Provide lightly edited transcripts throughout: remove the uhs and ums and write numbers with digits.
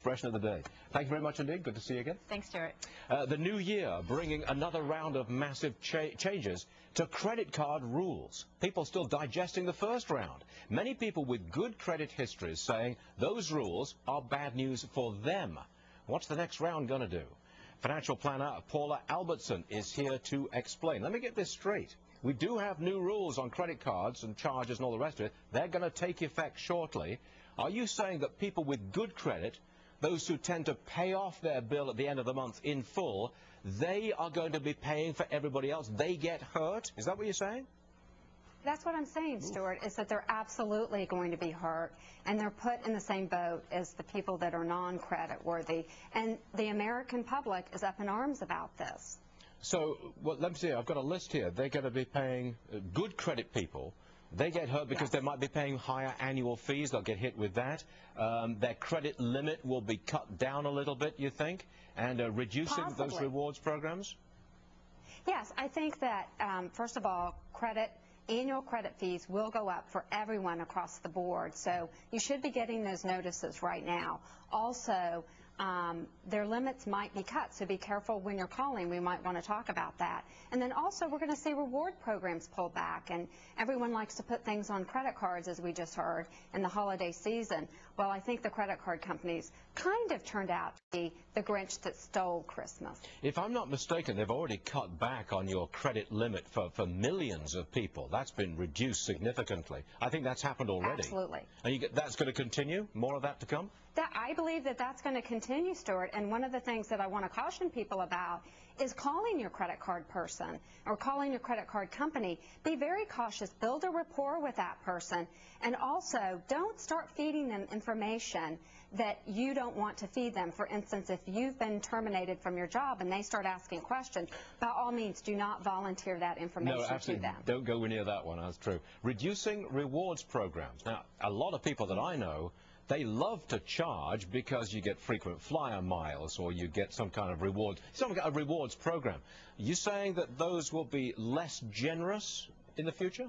expression of the day. Thank you very much indeed. Good to see you again. Thanks, Stuart. The new year bringing another round of massive changes to credit card rules. People still digesting the first round. Many people with good credit histories saying those rules are bad news for them. What's the next round going to do? Financial planner Paula Albertson is here to explain. Let me get this straight. We do have new rules on credit cards and charges and all the rest of it. They're going to take effect shortly. Are you saying that people with good credit, those who tend to pay off their bill at the end of the month in full, they are going to be paying for everybody else? They get hurt? Is that what you're saying? That's what I'm saying, Stuart, is that they're absolutely going to be hurt, and they're put in the same boat as the people that are non-credit worthy. And the American public is up in arms about this. So, well, let me see, I've got a list here. They're going to be paying good credit people. They get hurt because they might be paying higher annual fees. They'll get hit with that. Their credit limit will be cut down a little bit, you think, and reducing those rewards programs? Yes, I think that, first of all, annual credit fees will go up for everyone across the board. So you should be getting those notices right now. Also, their limits might be cut, so be careful when you're calling. We might want to talk about that. And then also we're going to see reward programs pull back, and everyone likes to put things on credit cards, as we just heard, in the holiday season. Well, I think the credit card companies kind of turned out to be the Grinch that stole Christmas. If I'm not mistaken, they've already cut back on your credit limit for millions of people. That's been reduced significantly. I think that's happened already. Absolutely. And that's going to continue? More of that to come? I believe that that's going to continue, Stuart, and one of the things that I want to caution people about is calling your credit card person or calling your credit card company. Be very cautious. Build a rapport with that person, and also don't start feeding them information that you don't want to feed them. For instance, if you've been terminated from your job and they start asking questions, by all means, do not volunteer that information to them. Don't go near that one. That's true. Reducing rewards programs. Now, a lot of people that I know, they love to charge because you get frequent flyer miles or you get some kind of rewards program. Are you saying that those will be less generous in the future?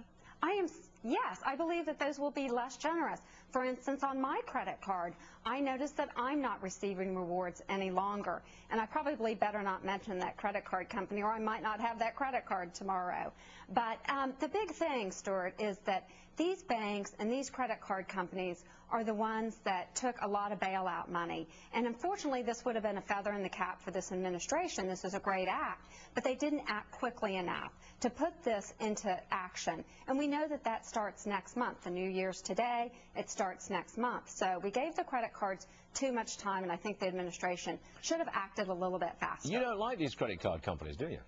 Yes, I believe that those will be less generous. For instance, on my credit card, I noticed that I'm not receiving rewards any longer. And I probably better not mention that credit card company, or I might not have that credit card tomorrow. But the big thing, Stuart, is that these banks and these credit card companies are the ones that took a lot of bailout money. And unfortunately, this would have been a feather in the cap for this administration. This is a great act. But they didn't act quickly enough to put this into action. And we know that that starts next month. The New Year's today. It starts next month. So we gave the credit cards too much time, and I think the administration should have acted a little bit faster. You don't like these credit card companies, do you?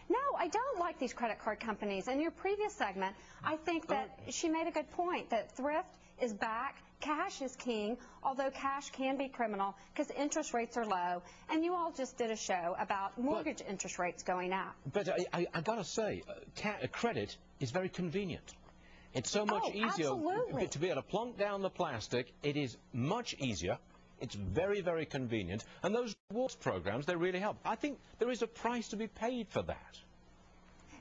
No, I don't like these credit card companies. In your previous segment, I think that she made a good point, that thrift is back, cash is king, although cash can be criminal because interest rates are low. And you all just did a show about mortgage interest rates going up. But I got to say, credit is very convenient. It's so much easier to be able to plunk down the plastic. It is much easier. It's very, very convenient. And those rewards programs, they really help. I think there is a price to be paid for that.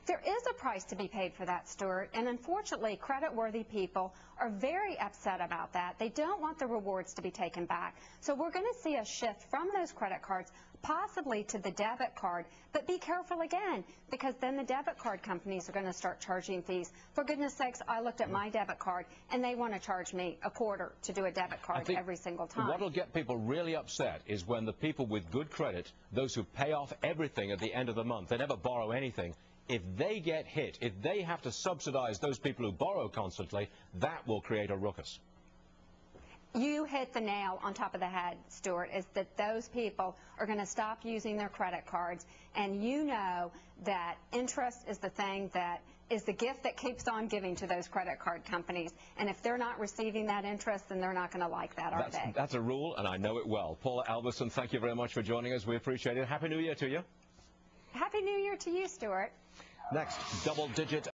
There is a price to be paid for that, Stuart, and unfortunately, credit-worthy people are very upset about that. They don't want the rewards to be taken back. So we're going to see a shift from those credit cards, possibly to the debit card. But be careful again, because then the debit card companies are going to start charging fees. For goodness sakes, I looked at my debit card, and they want to charge me a quarter to do a debit card every single time. What will get people really upset is when the people with good credit, those who pay off everything at the end of the month, they never borrow anything, if they get hit, if they have to subsidize those people who borrow constantly, that will create a ruckus. You hit the nail on top of the head, Stuart, is that those people are going to stop using their credit cards, and you know that interest is the thing that is the gift that keeps on giving to those credit card companies. And if they're not receiving that interest, then they're not going to like that, are they? That's a rule, and I know it well. Paula Albertson, thank you very much for joining us. We appreciate it. Happy New Year to you. Happy New Year to you, Stuart. Next, double-digit